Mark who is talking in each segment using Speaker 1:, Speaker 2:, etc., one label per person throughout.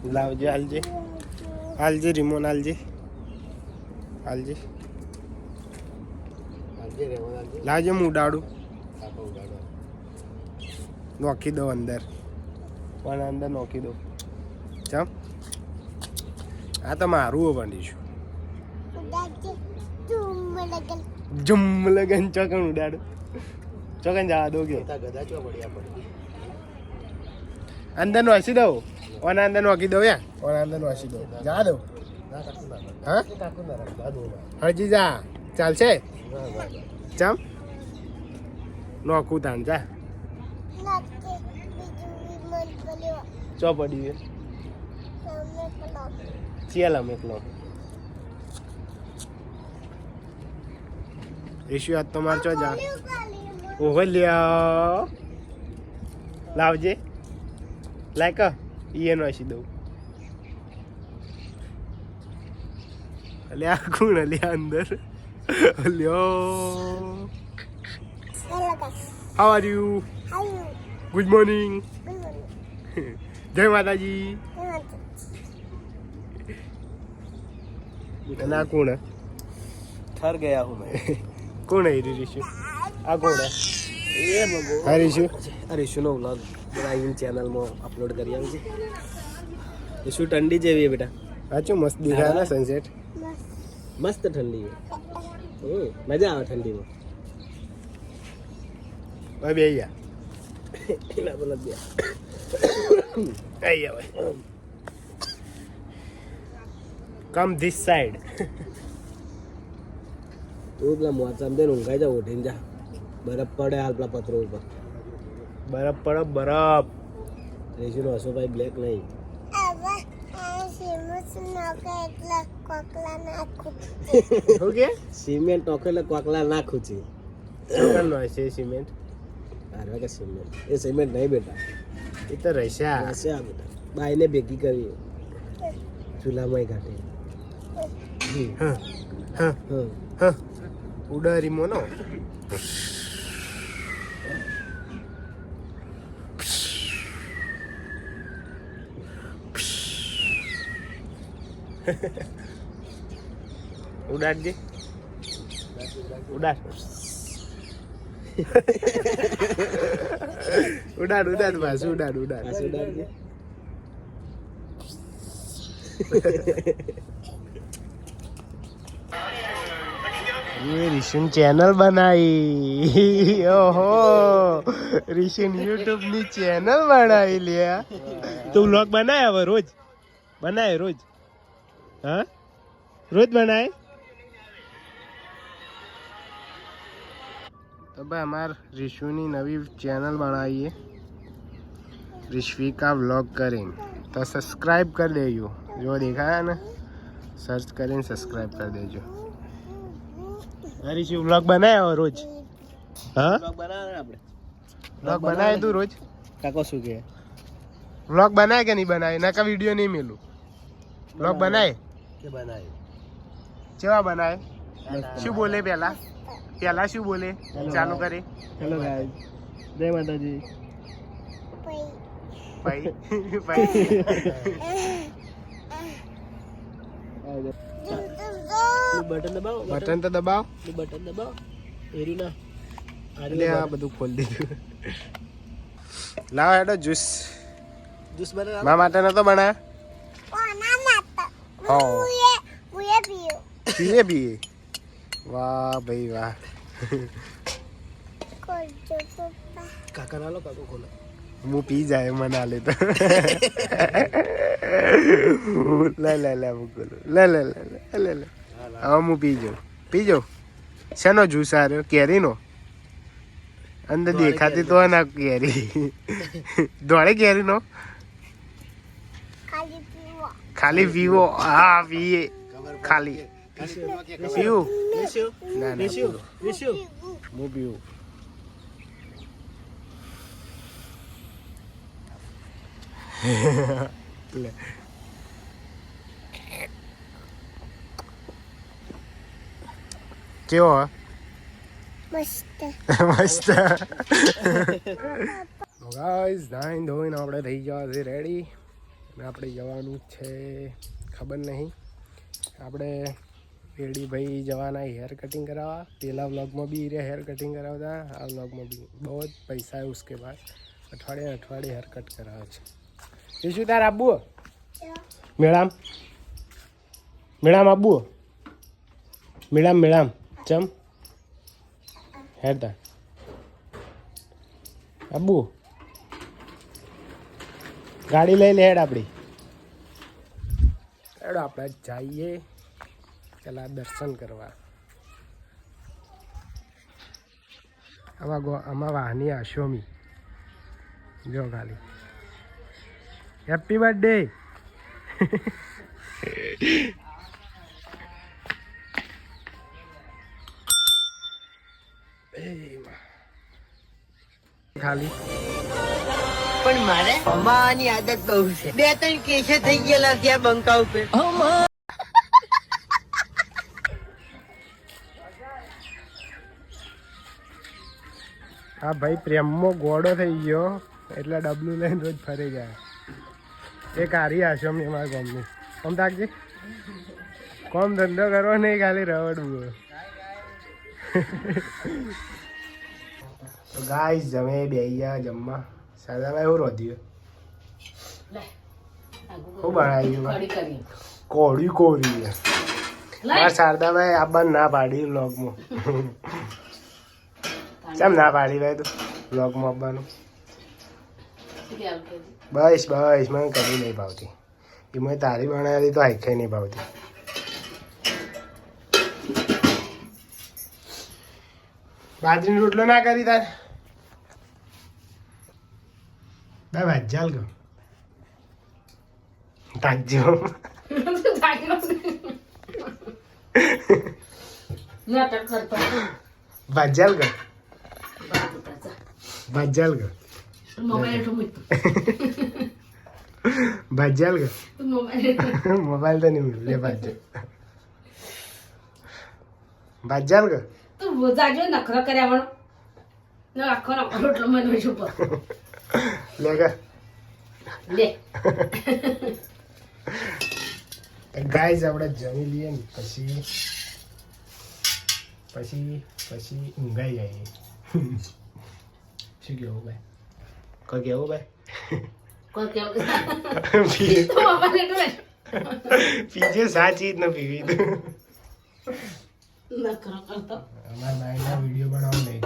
Speaker 1: લાવજે હાલજે હાલજે રિમોન હાલજે હાલજે લાવજે હું ઉડાડું નોખી દો અંદર પણ અંદર નોખી દો ચમ આ તો મારું બનીશું જમ લગન ચોકન ઉડાડું ચોકન જવા દો કે અંદર નોસી દઉં ઓના અંદર નોખી દઉં યા ઓના અંદર નોસી દઉં જવા દઉં હા હજી જા ચાલશે ચમ નોખું તાન જા ચો પડ્યું ચાલ અમે એકલો ઈશ્યુ આજ તો માર ચો જા ઓહો લ્યા લાવજે લાયક ઈ નોસી દઉં અલ્યા કોણ અલ્યા અંદર અલ્યો how are you good morning જય માતાજી ના કોણ
Speaker 2: ठर गया हूँ मैं
Speaker 1: કોણ હે રીશુ આ કોણ હે
Speaker 2: ये मगो
Speaker 1: હા રીશુ
Speaker 2: अरे सुनो व्लॉग ड्राइविंग चैनल में अपलोड करी आवी छे ये शू ठंडी जेवी है बेटा
Speaker 1: સાચું મસ્ત દેખાય ને સનસેટ
Speaker 2: मस्त ठंडी है मजा आवे ठंडी में
Speaker 1: ભાઈ બે ગયા
Speaker 2: ना बोल दिया
Speaker 1: આઈ હવે કમ ધીસ સાઈડ
Speaker 2: तू પેલા મોચામ દે ઊંઘાઈ જા ઉઠીને જા બરફ પડે હાલ પેલા પથરો ઉપર
Speaker 1: બરફ પડે બરફ
Speaker 2: રેશીનો હસો ભાઈ બ્લેક નહીં
Speaker 1: ઓકે
Speaker 2: સિમેન્ટ નોખેલે કોકલા નાખું છે
Speaker 1: ચોકન નો છે સિમેન્ટ
Speaker 2: અરે કે સિમેન્ટ એ સિમેન્ટ નહીં બેટા
Speaker 1: એ તો રશિયા
Speaker 2: આશે આ બેટા બાઈને ભેગી કરી ચૂલામાં ઘાટે
Speaker 1: હા હા
Speaker 2: હા
Speaker 1: હા ઉડારી મોનો ઉડાડજે ઉડાડ ઉડાડ ઉડાડ બસ ઉડાડ ઉડાડ
Speaker 2: આશે ઉડાડજે
Speaker 1: ये ऋषिन चैनल बनाई ओहो ऋषिन यूट्यूब ની ચેનલ બનાવી લ્યા તું વ્લોગ બનાય હવે રોજ બનાય રોજ હા રોજ બનાય તો ભાઈ અમાર ऋषुની નવી ચેનલ બનાવીએ ऋषि का व्लॉग કરીને તો સબસ્ક્રાઇબ કરી દેજો જો દેખાય ને સર્ચ કરીને સબસ્ક્રાઇબ કરી દેજો હરીશી વ્લોગ બનાવ્યો રોજ હા
Speaker 2: બ્લોગ બનાવે આપણે
Speaker 1: વ્લોગ બનાવે તું રોજ
Speaker 2: કાકો શું કે
Speaker 1: વ્લોગ બનાય કે નહીં બનાવે નકા વિડીયો નહીં મેલું વ્લોગ બનાય
Speaker 2: કે બનાવે
Speaker 1: કેવા બનાય શું બોલે પહેલા પહેલા શું બોલે ચાલુ કરે
Speaker 2: હેલો ગાઈસ જય માતાજી
Speaker 1: ભાઈ ભાઈ
Speaker 2: બટન દબાવો
Speaker 1: બટન તો દબાવ
Speaker 2: બટન દબાવો એરી ના
Speaker 1: એટલે આ બધું ખોલી દીધું લાવ હેડો જ્યુસ
Speaker 2: જ્યુસ બનાવ
Speaker 1: મા માટે નતો બનાવ્યો પીએ પીએ વાહ ભાઈ વાહ
Speaker 2: કાકા ના લો કાકો ખોલો
Speaker 1: હું પી જાય મને લે તો લે લે લે મૂકલો લે લે લે લે લે હવે હું પી જાઉં શેનો જ્યુસ આવ્યો કેરીનો અંદર દેખાતી તો ના કેરી ધોળે કેરીનો ખાલી પીવો હા પીએ ખાલી પીવું ના ના હું પીવું લે કેવો મસ્ત મસ્ત ગાઈસ નાઈન ધોઈને આપણે થઈ ગયા છે રેડી આપણે જવાનું છે ખબર નહીં. આપણે ભાઈ જવાના હેર કટિંગ કરાવવા. પેલા વ્લોગમાં બી હેર કટિંગ કરાવતા, આ વ્લોગમાં બી બહુ જ પૈસા है उसके बाद. અઠવાડિયે હેર કટ કરાવે છે. એ શું તાર આબુ મેળામ આબુ મેળામ ચમ હેર તાર આબુ ગાડી લઈ લે હેડ આપણી. હેડો આપણે જઈએ પેલા દર્શન કરવા. આમાં વાહની આશોમી જો ખાલી હેપી બર્થડે. ખાલી
Speaker 3: પણ મારે અમાવાની આદત બહુ છે. 2-3 કેસે થઈ ગયેલા ત્યાં બંકા ઉપર.
Speaker 1: હા ભાઈ પ્રેમમાં ગોળો થઈ ગયો એટલે ડબલું લઈને રોજ ફરી ગયા. એક હારી આશ્રમ અમારા ગામની. કોમ તાકજી કોમ ધંધો કરવો નહીં, ખાલી રવડવું. તો ગાઈસ જમે બેહી ગયા જમવા. શારદાભાઈ શું રોધ્યું? શું બનાવ્યું? કોરી શારદાભાઈ આ ના પાડી વ્લોગમાં. કેમ ના પાડી ભાઈ તું વ્લોગમાં આવવાનું? બસ મને કદી નહીં ભાવતી. એમાં તારી બનાવેલી તો આખી નહીં ભાવતી. બાજરીનો રોટલો ના કરી તાર બે ભાજ્યાલ ગયો તાજો ભાજ્યાલ ગયો ભાજ્યાલ ગયો ભાજ્યાલ ગયો મોબાઈલ તો નહીં લે ભાજ્યાલ ગયો
Speaker 4: તું જાજો નખરો કર્યા વણો આખો રોટલો મને છું
Speaker 1: લે ગા
Speaker 4: લે
Speaker 1: ગાઈઝ આપણે જમી લઈએ ને પછી ઊંઘાઈ જઈએ. શું કેવું ભાઈ? કોઈ કેવું ભાઈ? પીજે સાચી જ ન પીવી તું.
Speaker 4: નખરો કરતો
Speaker 1: અમારા ભાઈના વિડીયો બનાવવા નહીં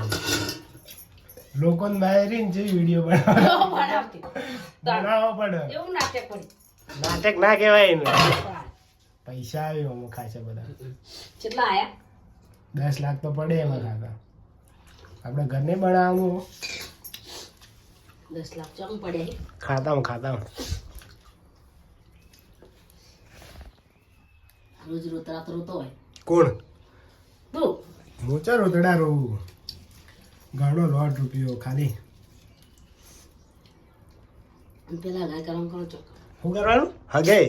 Speaker 1: લોકોને બહાર રહીને જે વિડીયો બનાવવો પડે.
Speaker 4: એવું નાટક પડી
Speaker 1: નાટક ના કહેવાય ને. પૈસા આવે એમાં ખાશે બધા.
Speaker 4: કેટલા આયા?
Speaker 1: 10 લાખ તો પડે એમાં ખાતા. આપણે ઘરને બનાવવાનું
Speaker 4: 10 લાખ ચમ પડે
Speaker 1: ખાતા
Speaker 4: રોજ રોતરા રોતો હોય.
Speaker 1: કોણ?
Speaker 4: તું
Speaker 1: મોચા રોતડા રોવું ઘણો $100 ખાલી.
Speaker 4: પેલા ગાય કામ કરો છો.
Speaker 1: શું કરવાનું? હગાઈ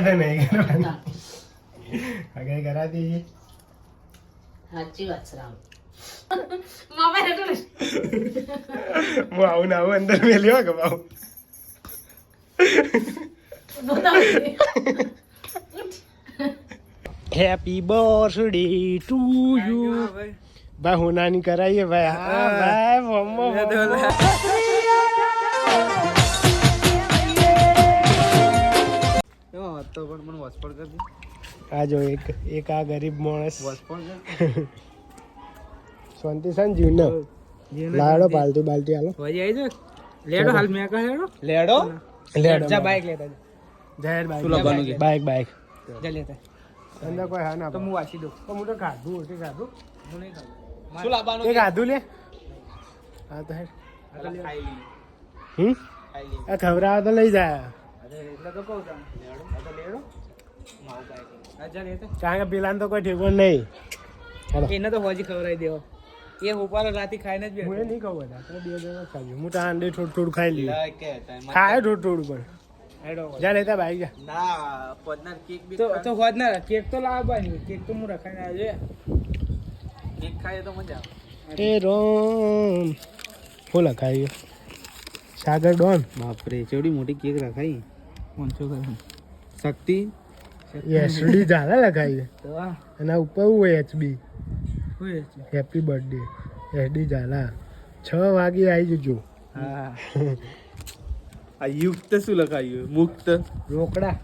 Speaker 1: તો નહીં કરવાનું. હગાઈ કરાતી છે.
Speaker 4: સાચી વાત છે રામ. મોબાઈલ હતો ને
Speaker 1: હું આવું અંદર મેલ્યો કે Babu happy birthday to you. ભાઈ હું નાની કરાવીએ ભાઈ. હા ભાઈ આ જો એક આ ગરીબ માણસ શાંતિ સંજીવ ને લાડો પાલતી બાલતી હાલો
Speaker 2: લેડો હાલ મેં કહે લેડો જા બાઈક લેતા
Speaker 1: જાહેર બાઈક
Speaker 2: જા લેતા
Speaker 1: અંદર કોઈ હા ના
Speaker 2: તો હું વાંચી દઉં.
Speaker 1: તો હું તો ખાધું
Speaker 2: હું નહીં ખાધું.
Speaker 1: શું લાવવાનું? એ ખાધું લે. હા તો
Speaker 2: ખાઈ લી
Speaker 1: આ ખવડાવ તો લઈ જાય.
Speaker 2: એટલે તો કહું તમે લેડો મારું બાઈક જા લેતા.
Speaker 1: કારણ કે પેલા તો કોઈ ઠેકો નહીં.
Speaker 2: એને તો હોજી ખવડાવી દેવો. એ ઉપર રાતે ખાઈને જ
Speaker 1: હું એ નહીં કહું બધા આપણે 2 જણા ખાઈએ. હું તો આંડે થોડું ખાઈ લઈએ. ખાય થોડું પણ જા લેતા ભાઈ જા.
Speaker 2: ના પોદનાર કેક બી તો હોદનાર કેક તો લાવવાની. કેક તો હું રખાઈને આવ્યો. કેક ખાય તો મજા આવે.
Speaker 1: એ રોમ ફૂલ ખાઈ સાગર ડોન
Speaker 2: બાપરે ચેવડી મોટી કેક રખાઈ 500 ગ્રામ શક્તિ
Speaker 1: એસડી ઝાલા લખાઈ
Speaker 2: તો
Speaker 1: અને ઉપર હું HB happy birthday SD Zala 6 વાગે આવી જજો
Speaker 2: હા આ યુક્ત શું લખાયું મુક્ત
Speaker 1: રોકડા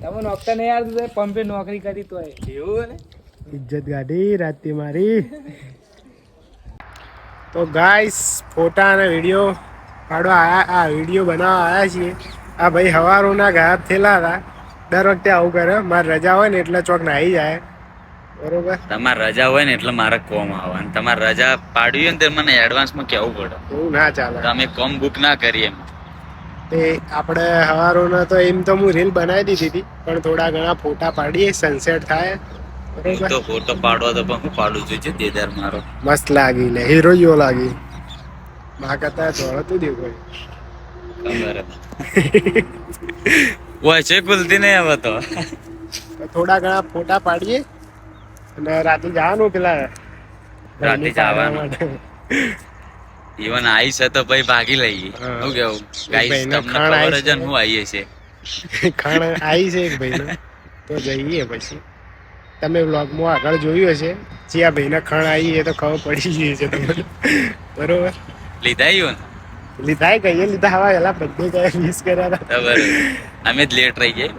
Speaker 2: તમે નોકતા નહીં યાર તું પંપે નોકરી કરી તો એવું ને
Speaker 1: ઇજ્જત ગાડી રાતે મારી તો ગાઈસ ફોટા અને વિડીયો પાડવા આ વિડીયો બનાવવા આવ્યા છીએ આ ભાઈ હવારોના ગાયબ થયેલા હતા દર વખતે આવું કરે મારે રજા હોય ને એટલે ચોક નાહી જાય બરોબર
Speaker 5: તમારે રજા હોય ને એટલે મારે કોમ આવે અને તમારે રજા પાડવી હોય ને તો મને એડવાન્સમાં કહેવું પડે
Speaker 1: એવું ના ચાલે
Speaker 5: તો અમે કોમ બુક ના કરીએ એમ
Speaker 1: તે આપણે હવારોના તો એમ તો હું રીલ બનાવી દીધી હતી પણ થોડા ઘણા ફોટા પાડીએ સનસેટ થાય
Speaker 5: હું તો ફોટો પાડવા તો પણ હું પાડું છું જે દેદાર મારો
Speaker 1: મસ્ત લાગી લે હીરો જેવો લાગી મા કરતા દોડતું દેવ કોઈ
Speaker 5: ખબર હોય છે ખુલતી નહીં હવે તો
Speaker 1: થોડા ઘણા ફોટા પાડીએ અને રાતે જવાનું પેલા
Speaker 5: રાતે જવાનું. ઇવન આઈ છે તો ભાઈ ભાગી લઈએ
Speaker 1: હા.
Speaker 5: શું કેવું ગાઈસ
Speaker 1: ભાઈને
Speaker 5: તમને
Speaker 1: ખાણ
Speaker 5: ખબર
Speaker 1: આઈ
Speaker 5: જ ને હું આવીએ છે
Speaker 1: ખાણ આવી છે એક ભાઈને તો જઈએ પછી તમે વ્લોગમાં આગળ જોયું હશે જે આ ભાઈને ખાણ આવી એ તો ખબર પડી ગઈ છે તમને બરોબર
Speaker 5: લીધા ઇવન
Speaker 1: લીધા કહીએ લીધા હવા એલા બધે કઈ મિસ કર્યા હતા
Speaker 5: ખબર અમે જ લેટ રહી ગયે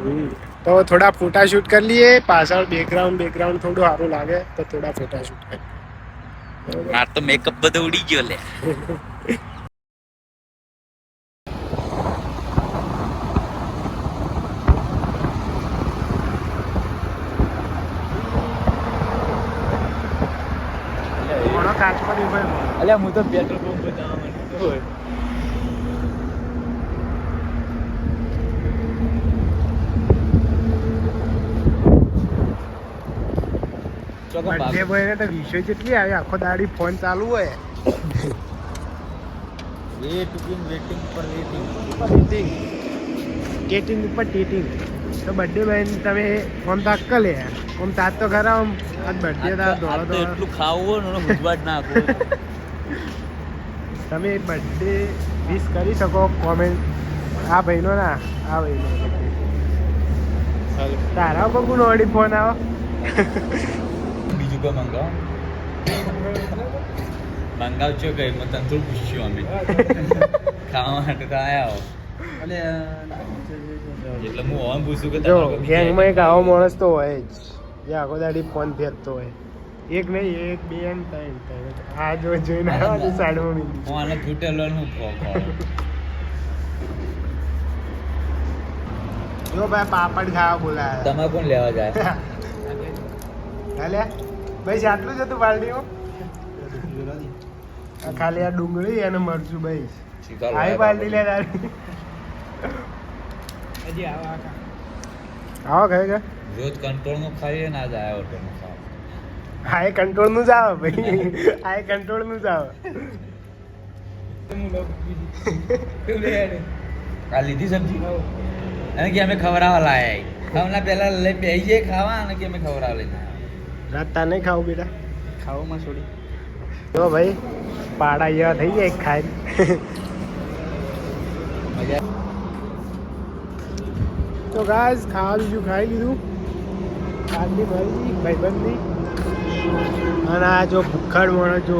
Speaker 1: તો થોડા ફોટા શૂટ કરી લઈએ પાછળ બેકગ્રાઉન્ડ થોડું સારું લાગે તો થોડા ફોટા શૂટ કરીએ બરોબર
Speaker 5: માર તો મેકઅપ બધો ઉડી ગયો લે
Speaker 1: ઘણો કાચ પડી ભાઈ
Speaker 2: અલ્યા હું તો પેટ્રોલ પંપ પર જવા માંડ્યો હોય
Speaker 1: બર્થડે બોય ને તો વિષય જેટલી આવી આખો દાડી ફોન ચાલુ હોય
Speaker 2: વેટિંગ પર વેટિંગ
Speaker 1: ટેટિંગ ઉપર ટેટિંગ તો બર્થડે બોય તમે ફોન તો અક્કલ લે આમ તાજ તો ખરા આમ આજ બર્થડે તા દોડો
Speaker 5: એટલું ખાવું હોય ને ભૂખવા જ ના આપો
Speaker 1: તમે બર્થડે વિશ કરી શકો કોમેન્ટ આ ભાઈનો ના આ ભાઈનો તારા ઉપર કોનો વળી ફોન આવો
Speaker 5: બીજું કોઈ મંગાવ છો કઈ મેં તને થોડું પૂછ્યું અમે ખાવા માટે તો આયા હો એટલે હું ઓન પૂછું કે
Speaker 1: જો
Speaker 5: તમારે કોઈ
Speaker 1: ગેંગમાં એક આવો માણસ તો હોય જ જે આખો દાડી ફોન ફેરતો હોય એક નહીં એક બે ને ત્રણ આ જો જોઈને આવવાની સાઈડમાં મિલી
Speaker 5: હું આને તૂટેલો નું
Speaker 1: જો ભાઈ પાપડ ખાવા બોલાયા
Speaker 5: તમે કોણ લેવા જાય
Speaker 1: હાલે ભાઈ આટલું જ હતું બાલડીમાં આ ખાલી આ ડુંગળી અને મરચું ભાઈ આવી બાલડી લે તારી
Speaker 2: હજી આવા
Speaker 1: આવો ખાઈ ગયા
Speaker 5: રોજ કંટ્રોલ નું ખાઈએ ને આજ આવ્યો હોટલ નું ખાવા
Speaker 1: હા એ કંટ્રોલ નું જ આવે ભાઈ આ એ કંટ્રોલ નું જ આવે
Speaker 5: આ લીધી સબ્જી અને કે અમે ખવડાવવા લાયા ખાવાના પહેલા લઈ બેસી જઈએ ખાવા અને કે અમે ખવડાવવા લઈને
Speaker 1: રાત તા નહીં ખાવું બેટા
Speaker 2: ખાવામાં છોડી
Speaker 1: જો ભાઈ પાડા જેવા થઈ જાય ખાઈ
Speaker 5: મજા
Speaker 1: તો ગાઈસ ખાવા બીજું ખાઈ લીધું આજની મારી ભાઈબંધની અને આ જો ભૂખડ માણસ જો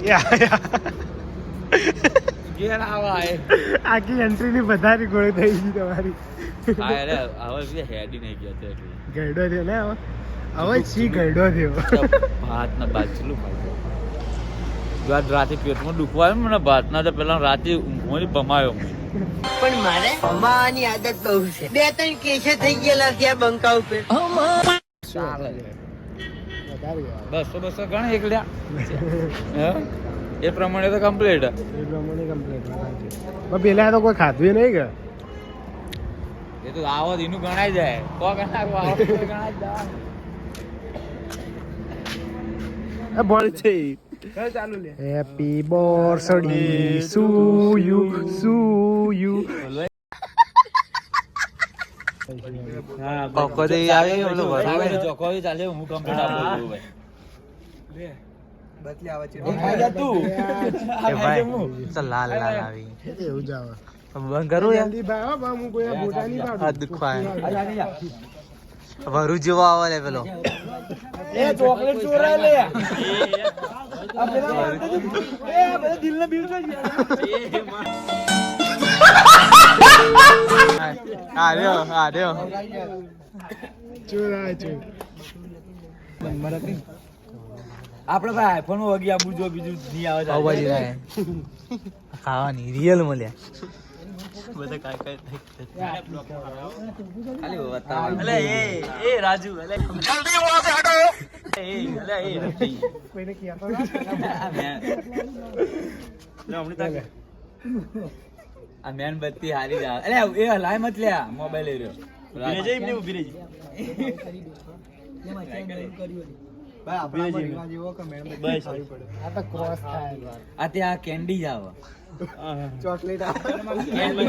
Speaker 1: એ આયા.
Speaker 5: ઘેર આવા એ
Speaker 1: આખી એન્ટ્રીની વધારે ગોળી થઈ ગઈ તમારી
Speaker 5: હા અરે હવે હેડી નહીં ગયા તો એટલે
Speaker 1: ગયડો થયો ને હવે હવે સી ગયડો થયો
Speaker 5: ભાત ના ભાત ચેટલું ખાય જો આજ રાતે પેટમાં દુખવા આવ્યું ને ભાત ના તો પેલા રાતે ઊંઘવાની પમાયો
Speaker 3: પણ મારે અમાવાની આદત બહુ છે 2-3 કેસે થઈ ગયેલા ત્યાં બંકા ઉપર
Speaker 5: ચાલે
Speaker 1: વધારે ગયા.
Speaker 5: 200 ગણ એકલ્યા હે? એ પ્રમાણે તો કમ્પ્લીટ
Speaker 1: એ પ્રમાણે કમ્પ્લીટ પણ પેલા તો કોઈ ખાધું નહીં કે
Speaker 5: એ તો આવો એનું ગણાય જાય કો ગણાય આવો ગણાય જાય
Speaker 1: બોલ છે
Speaker 2: ચાલુ લે
Speaker 1: હેપી બર્થડે ટુ યુ
Speaker 2: હા
Speaker 5: ચોખ્ખો ચાલે હું કમ્પ્લીટ આપું છું ભાઈ
Speaker 6: ચાલ લાલ લાલ આવી
Speaker 1: એવું જ આવે
Speaker 6: બંધ કરું યાર
Speaker 1: જલ્દી ભાઈ હો, ભાઈ હું કોઈ આ બોટા નહીં પાડું.
Speaker 6: આ દુખાય વરુ જેવો આવે લે પેલો આ રહ્યો
Speaker 1: ચોર આવે ચોર.
Speaker 5: આપડે ભાઈ આઈફોન માં વગી આપું જો બીજું નહીં આવે
Speaker 6: પાવભાજી રહે ખાવાની રિયલ મળ્યા બધા કાંઈ
Speaker 5: અલે એ રાજુ અલે જલ્દી વહાં સે હટો અલે એ રફી
Speaker 1: કોઈને કહેતો
Speaker 5: આ મેણબત્તી હારી જા અલે એ હલાય મત લે મોબાઈલ લઈ રહ્યો ઉભી રહી એમને ઉભી રહી
Speaker 1: આ તો ક્રોસ થાય
Speaker 5: આ ત્યાં કેન્ડી જ આવે
Speaker 2: ચોકલેટ
Speaker 5: કેન્ડી